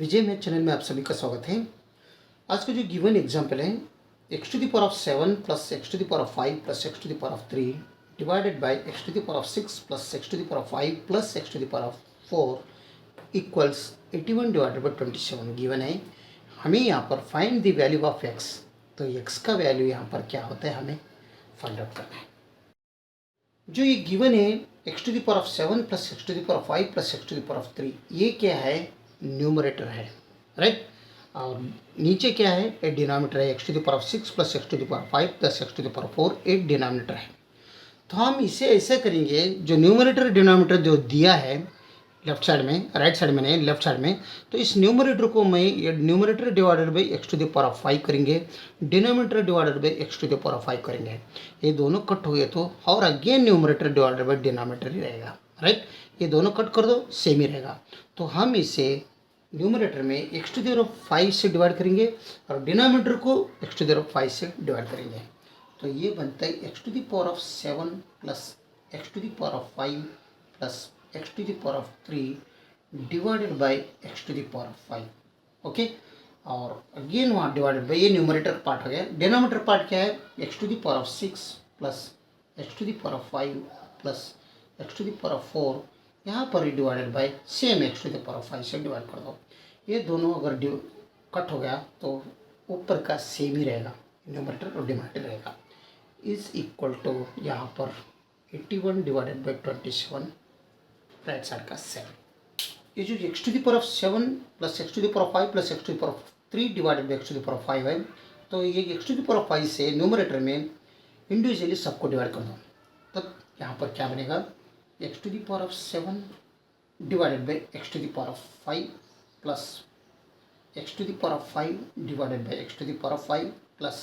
विजय math channel में आप सभी का स्वागत है। आज का जो गिवन एग्जाम्पल है x to the power of 7 plus x to the power of 5 plus x to the power of 3 divided by x to the power of 6 plus x to the power of 5 plus x to the power of 4 equals 81 divided by 27 given है। हमें यहाँ पर find the value of x, तो x का वैल्यू यहाँ पर क्या होता है हमें फाइंड आउट करना है। जो ये गिवन है x to the power of 7 plus x to the power of 5 plus x to the power of 3, ये क्या है न्यूमरेटर है, राइट। और नीचे क्या है एक डिनोमिनेटर है x to the power of 6 plus x to the power 5 plus x to the power 4 एक डिनोमिनेटर है। तो हम इसे ऐसे करेंगे, जो न्यूमरेटर डिनोमिनेटर जो दिया है लेफ्ट साइड में, राइट साइड में नहीं लेफ्ट साइड में, तो इस न्यूमरेटर को मैं ये numerator divided by x to the power of 5 करेंगे, denominator divided by x to the power of 5 करेंगे। ये दोनों कट हो गए तो और again numerator divided by denominator ही रहेगा, राइट। ये दोनों कट कर दो सेम ही रहेगा। तो हम इसे न्यूमरेटर में x to the power of 5 से डिवाइड करेंगे और डिनोमिनेटर को x to the power of 5 से डिवाइड करेंगे। तो ये बनता है x to the power of 7 plus x to the power of 5 plus x to the power of 3 divided by x to the power of 5। Okay, और again वहाँ divided by, ये numerator part हो गया। डिनोमिनेटर पार्ट क्या है x to the power of 6 plus x to the power of 5 plus x to the power of 4, यहाँ पर ही divided by same x to the power of 5 से divide कर दो। ये दोनों अगर कट हो गया तो ऊपर का सेम ही रहेगा, न्यूमरेटर और डिनोमिनेटर रहेगा। इज इक्वल टू यहाँ पर 81 डिवाइडेड बाई 27, राइट साइड का 7। ये जो x to the power of 7 plus x to the power of 5 plus x to the power of 3 divided by x to the power of 5 है। तो ये x to the power of 5 से numerator में individually सबको divide कर दो, तब यहाँ पर क्या बनेगा x to the power of 7 divided by x to the power of 5 plus x to the power of 5 divided by x to the power of 5 plus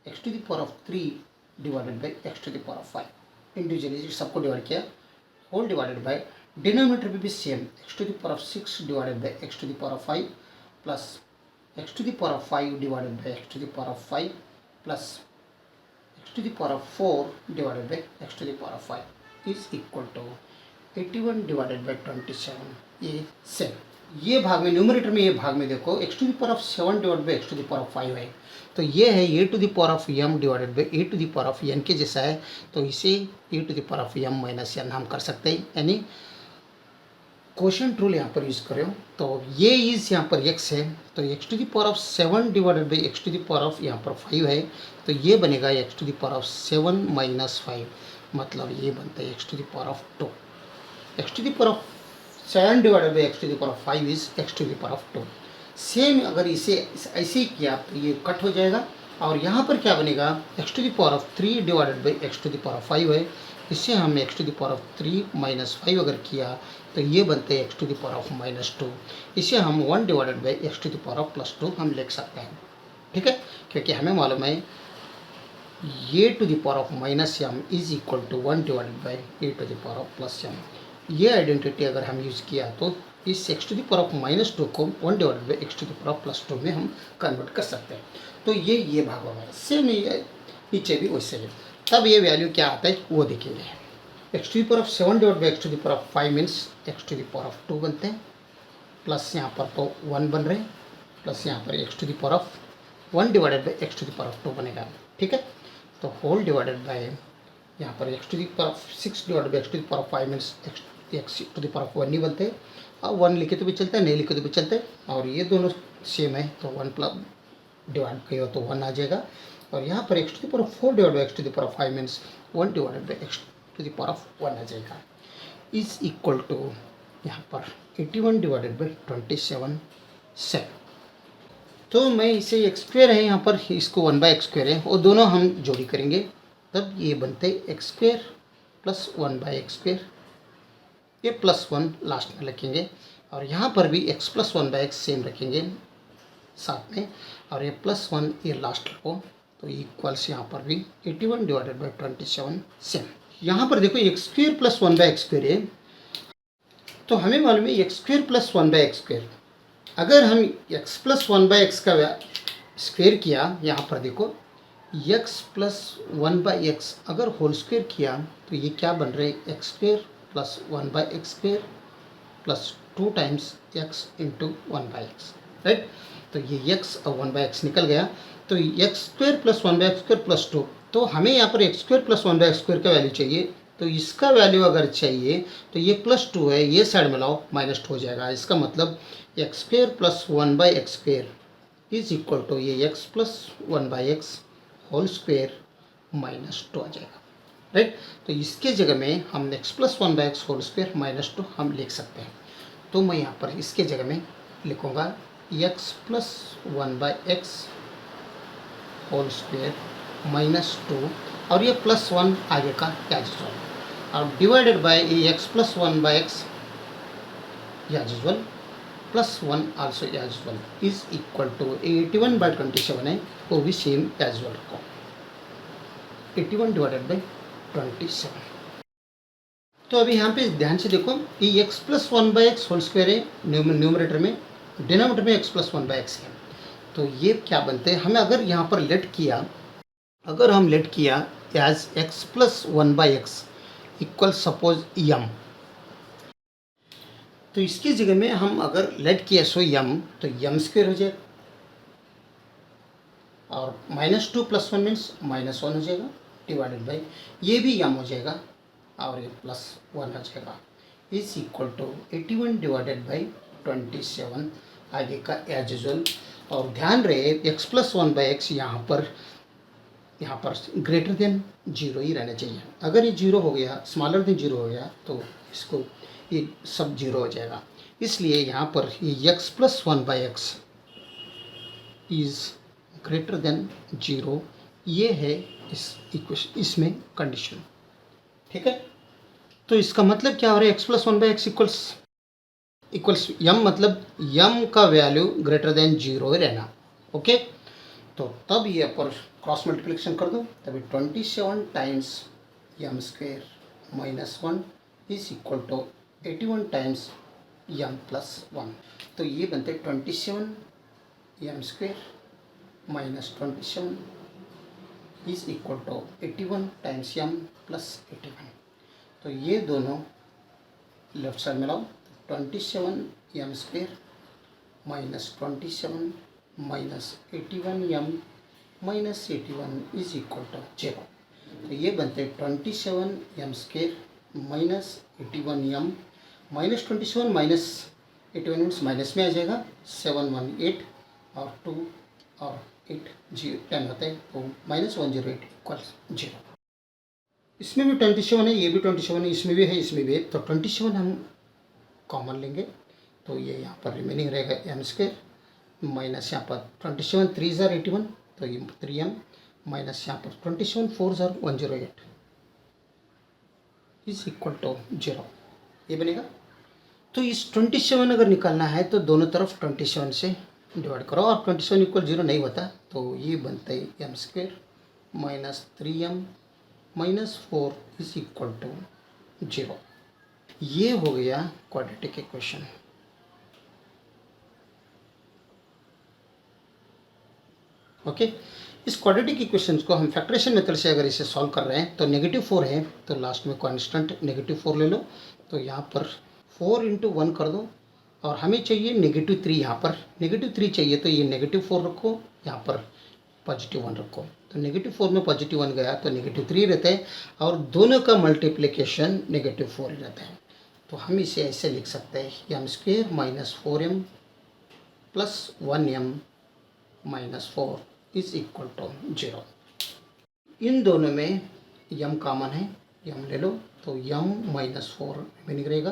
x to the power of 3 divided by x to the power of 5। Individually सबको divide किया, whole divided by denominator भी same x to the power of 6 divided by x to the power of 5 plus x to the power of 5 divided by x to the power of 5 plus x to the power of 4 divided by x to the power of 5 is equal to 81 divided by 27। ये same, ये भाग में numerator में, ये भाग में देखो x to the power of 7 divided by x to the power of 5 है। तो ये है a to the power of m divided by a to the power of n के जैसा है। तो इसे a to the power of m minus n हम कर सकते हैं, यानी क्वोशिएंट रूल यहाँ पर यूज़ करो। तो ये इज यहाँ पर x है, तो x to the power of 7 divided by x to the power of यहाँ पर 5 है। तो ये बनेगा x to the power of 7 minus 5, मतलब ये बनता है x to the power of 2। x to the power of 7 divided by x to the power of 5 is x to the power of 2। Same अगर इसे ऐसे ही किया तो ये कट हो जाएगा, और यहाँ पर क्या बनेगा x to the power of 3 divided by x to the power of 5 है। इससे हम x to the power of 3 minus 5 अगर किया तो ये बनते हैं x to the power of minus 2। इसे हम 1 divided by x to the power of plus 2 हम लिख सकते हैं, ठीक है, क्योंकि हमें मालूम है a to the power of minus m is equal to 1 divided by a to the power of plus m। ये आइडेंटिटी अगर हम यूज़ किया तो इस x to the power of minus 2 को 1 divided by x to the power of plus 2 में हम convert कर सकते हैं। तो ये भाग होगा, सेम नीचे भी वैसे ही। तब ये वैल्यू क्या आता है वो देखेंगे। x to the power of 7 divide by x to the power of 5 means x to the power of 2 बनते हैं, प्लस यहाँ पर तो 1 बन रहे हैं, प्लस यहाँ पर x to the power of 1 divided by x to the power of 2 बनेगा, ठीक है। तो होल डिवाइडेड बाई यहाँ पर x to the power of 6 divided by x to the power of 5 means x to the power of 1 नहीं बनते, और 1 लिखे तो भी चलता है, नहीं लिखे तो भी चलते हैं, और ये दोनों सेम है। तो 1 प्लस डिवाइड किया तो 1 आ जाएगा, और यहाँ पर x to the power of 4 divide by x to the power of 5 means 1 divided by x to the power of 1 आ जाएगा। इज इक्वल टू यहाँ पर 81 डिवाइडेड बाई 27 7। तो मैं इसे x स्क्वेयर है यहाँ पर, इसको 1 बाई एक्स स्क्वेयर है, वो दोनों हम जोड़ी करेंगे, तब ये बनते x square plus 1 by x square, ये प्लस 1 लास्ट में रखेंगे, और यहाँ पर भी x plus 1 by x same रखेंगे साथ में, और ये प्लस 1 ये लास्ट रखो, तो इक्वल्स यहाँ पर भी 81 डिवाइडेड बाई 27 सेम। यहाँ पर देखो x square plus 1 by x square है, तो हमें मालूम है x square plus 1 by x square, अगर हम x प्लस 1 बाई एक्स का स्क्वेयर किया, यहाँ पर देखो x प्लस 1 बाई एक्स अगर होल स्क्वेयर किया तो ये क्या बन रहे हैं x square plus 1 by x square plus 2 times x into 1/x, right. तो ये x और 1/x निकल गया, तो x² प्लस 1/x² प्लस 2, तो हमें यहाँ पर x² प्लस 1/x² का वैल्यू चाहिए, तो इसका वैल्यू अगर चाहिए तो ये +2 है, ये साइड में लाओ, -2 हो जाएगा। इसका मतलब x² plus 1/x² is equal to ये x plus 1/x whole square -2 आ जाएगा, राइट। तो इसके जगह में हम x plus 1/x whole square -2 हम लिख सकते हैं। तो मैं यहाँ पर इसके जगह में लिखूँगा x plus 1/x whole square -2 और ये +1 आगे का एज यूजुअल और डिवाइडेड बाय ये x plus 1/x as usual +1 also as usual is equal to 81/27 है, वो भी सेम एज यूजुअल रखो, 81 डिवाइडेड बाय 27। तो अभी यहाँ पे ध्यान से देखो, ये x plus 1/x whole square है न्यूमरेटर में, डिनोमिनेटर में x प्लस 1/x है। तो ये क्या बनते हैं, हमें अगर यहाँ पर लेट किया, अगर हम लेट किया as x plus 1/x equal suppose m, तो इसकी जगह में हम अगर लेट किया सो m, तो m² हो जाएगा और -2 + 1 मीन्स -1 हो जाएगा, डिवाइडेड बाई ये भी m हो जाएगा और ये +1 हो जाएगा, is equal to 81 divided by 27 आगे का एज यूजुअल। और ध्यान रहे x प्लस 1/x यहाँ पर ग्रेटर देन 0 ही रहना चाहिए। अगर ये 0 हो गया, स्मॉलर देन 0 हो गया, तो इसको ये सब 0 हो जाएगा। इसलिए यहाँ पर ये x plus 1/x is greater then 0, ये है इस इक्वेशन, इसमें कंडीशन, ठीक है। तो इसका मतलब क्या हो रहा है, x plus 1/x equals m, मतलब m का वैल्यू ग्रेटर देन 0 रहना, ओके। तो तब ये पर क्रॉस मल्टीप्लिकेशन कर दो, तभी 27 times m² -1 is equal to 81 times m plus 1। तो ये बनते 27 m² -27 is equal to 81 times m plus 81। तो ये दोनों लेफ्ट साइड में लाओ, 27 m² -27 -81 m -81 is equal to 0। तो ये बनते 27 m² -81 m -27 -81 मीन्स माइनस में आ जाएगा, 718 और 2 और 8 10 होता है, तो -108 इक्वल्स 0। इसमें भी 27 है, ये भी 27 है, इसमें भी है, इसमें भी है, तो 27 हम कॉमन लेंगे, तो ये यहाँ पर रिमेनिंग रहेगा m² माइनस यहाँ पर 27 3 ज़ार 81, तो ये 3m माइनस यहाँ पर 27 4 ज़ार 108 इज इक्वल टू 0, ये बनेगा। तो इस 27 अगर निकालना है तो दोनों तरफ 27 से डिवाइड करो, और 27 इक्वल 0 नहीं होता, तो ये बनता है m² minus 3m minus 4 is equal to 0। ये हो गया क्वाड्रेटिक इक्वेशन, ओके। इस क्वाड्रेटिक इक्वेशंस को हम फैक्टरेशन मेथड से अगर इसे सॉल्व कर रहे हैं, तो -4 है, तो लास्ट में कांस्टेंट -4 ले लो, तो यहाँ पर 4 × 1 कर दो, और हमें चाहिए -3, यहाँ पर -3 चाहिए, तो ये -4 रखो, यहाँ पर +1 रखो, तो -4 में +1 गया तो -3 रहता है, और दोनों का मल्टीप्लिकेशन -4 ही रहता है। तो हम इसे ऐसे लिख सकते हैं m² -4m plus 1m -4 is equal to 0। इन दोनों में m कॉमन है, m ले लो, तो m -4 रिमेनिंग रहेगा,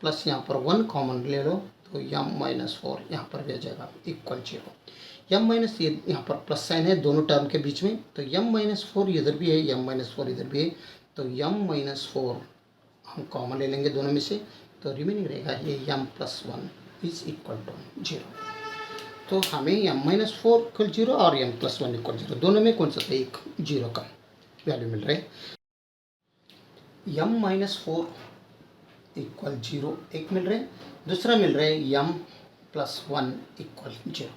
प्लस यहाँ पर 1 कॉमन ले लो, तो m -4 यहाँ पर भी आ जाएगा इक्वल 0। m माइनस ये यहाँ पर प्लस साइन है दोनों टर्म के बीच में, तो m -4 इधर भी है, m -4 इधर भी है, तो m -4 हम कॉमन ले लेंगे दोनों में से, तो रिमेनिंग रहेगा ये m + 1 इज इक्वल टू 0। तो हमें m -4 इक्वल 0 और m + 1 इक्वल 0, दोनों में कौन सा था, एक 0 का वैल्यू मिल रहा है। m -4 इक्वल 0 एक मिल रहा है, दूसरा मिल रहा है m + 1 इक्वल 0।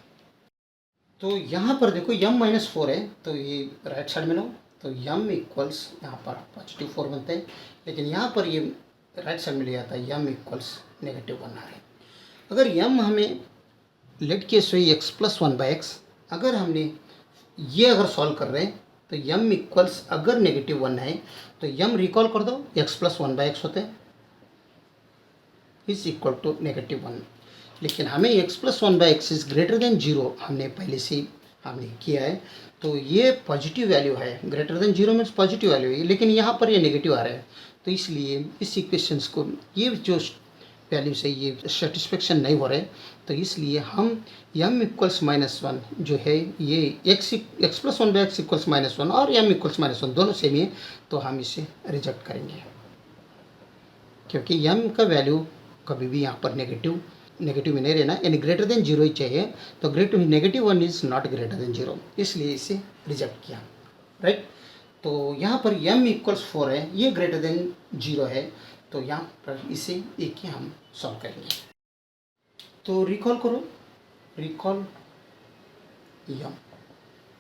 तो यहाँ पर देखो m -4 है, तो ये राइट साइड में लो, तो m इक्वल्स यहाँ पर +4 बनता है, लेकिन यहाँ पर ये राइट साइड में लिया था m इक्वल्स -1 आ रहा है। अगर यम हमें लेट केस हुई x plus one by x, अगर हमने ये अगर सॉल्व कर रहे हैं तो यम इक्वल्स अगर नेगेटिव वन है तो यम रिकॉल कर दो x plus one by x होते हैं is equal to negative one. लेकिन हमें x plus one by x is greater than zero हमने पहले से हमने किया है, तो ये पॉजिटिव वैल्यू है, greater than zero means positive value है, लेकिन यहाँ पर ये नेगेटिव आ रहा है। तो इसलिए इस इक्वेशंस को ये जो वैल्यू से ये सेटिस्फेक्शन नहीं हो रहे, तो इसलिए हम यम इक्वल्स माइनस वन जो है ये x plus one by x equals minus one और यम इक्वल्स माइनस वन दोनों सेम ही है, तो हम इसे रिजेक्ट करेंगे क्योंकि यम का वैल्यू कभी भी यहाँ पर नेगेटिव में नहीं रहना, यानी ग्रेटर देन जीरो ही चाहिए। तो negative one is not greater than zero, इसलिए इसे रिजेक्ट किया, राइट। तो यहाँ पर यम इक्वल्स 4 है, ये ग्रेटर देन जीरो है, तो यहाँ पर इसे एक ही हम सॉल्व करेंगे। तो रिकॉल करो, रिकॉल यम,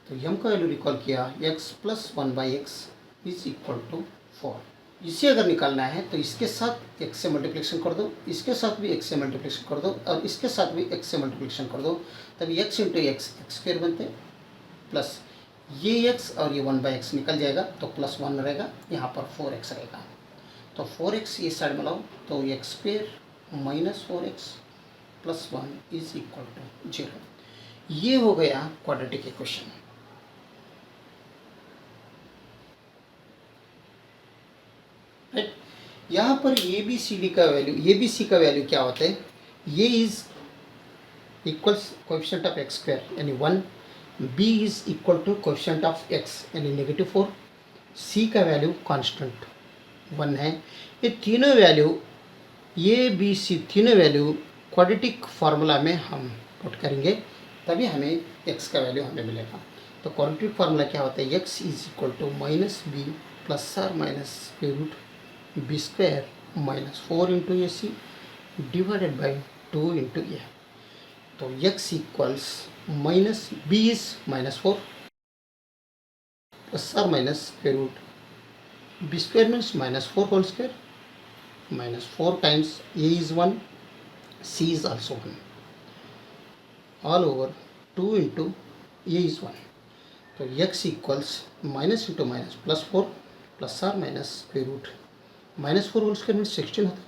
तो यम का वैल्यू रिकॉल किया x plus one by x is equal to 4। इसे अगर निकालना है तो इसके साथ x से मल्टीप्लिकेशन कर दो, इसके साथ भी x से मल्टीप्लिकेशन कर दो और इसके साथ भी x से मल्टीप्लिकेशन कर दो, तभी x इंटू एक्स स्क्वेयर बनते हैं, प्लस ये x और ये 1 बाई एक्स निकल जाएगा तो प्लस 1 रहेगा, यहाँ पर 4x रहेगा। तो 4x ये साइड में लाओ तो x square minus 4x plus 1 is equal to 0। ये हो गया क्वाड्रेटिक इक्वेशन। राइट, यहाँ पर ए बी सी डी का वैल्यू, ए बी सी का वैल्यू क्या होता है, ये is equals coefficient of x square यानी 1, B is equal to coefficient of x यानी नेगेटिव 4, सी का वैल्यू कांस्टेंट 1 है। ये तीनों वैल्यू ए बी सी तीनों वैल्यू क्वाड्रेटिक फार्मूला में हम पुट करेंगे, तभी हमें एक्स का वैल्यू हमें मिलेगा। तो क्वाड्रेटिक फार्मूला क्या होता है, x is equal to minus b plus or minus square root b square minus 4 into a c divided by 2 into a. तो x equals minus b is minus 4 plus or minus square root b square means minus 4 whole square minus 4 times a is 1, c is also 1 all over 2 into a is 1। तो x equals minus into minus plus 4 plus or minus square root minus 4 whole square means 16 होता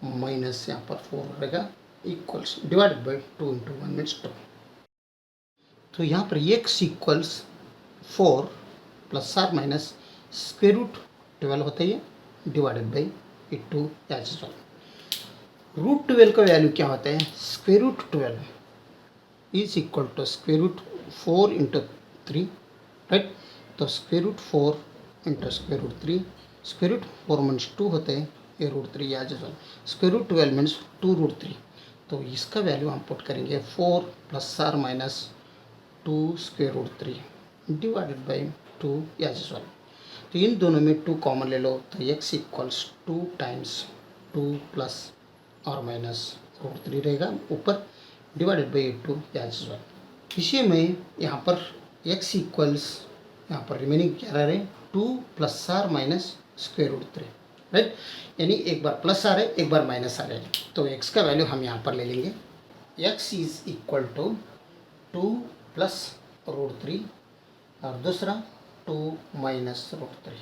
है, minus यहाँ पर 4 रहेगा equals divided by 2 into 1 means 2। तो यहाँ पर x equals 4 plus or minus square root 12 होता है, divided by 2 as well. Root 12 का वैल्यू क्या होता है, square root 12 is equal to square root 4 into 3, right. तो square root 4 into square root 3, square root 4 means 2 होते हैं, ये root 3 as well, square root 12 means 2 root 3। तो इसका वैल्यू हम पुट करेंगे 4 plus or minus 2 square root 3 divided by 2 as well. तो इन दोनों में 2 कॉमन ले लो, तो एक्स इक्वल्स 2 टाइम्स 2 प्लस और माइनस रूट 3 रहेगा ऊपर डिवाइडेड बाई 2 एज वेल। इसी में यहाँ पर एक्स इक्वल्स यहाँ पर रिमेनिंग क्या रह रहे हैं, 2 plus or minus square root 3, right. यानी एक बार प्लस आ रहे एक बार माइनस आ रहे हैं, तो x का वैल्यू हम यहाँ पर ले लेंगे। x is equal to 2 plus root 3 और दूसरा 2 माइनस रूट 3।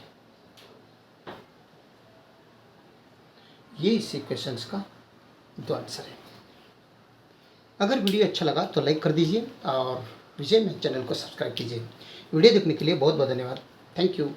ये इस इक्वेशंस का दो आंसर है। अगर वीडियो अच्छा लगा तो लाइक कर दीजिए और विजय मैथ चैनल को सब्सक्राइब कीजिए। वीडियो देखने के लिए बहुत बहुत धन्यवाद। Thank you.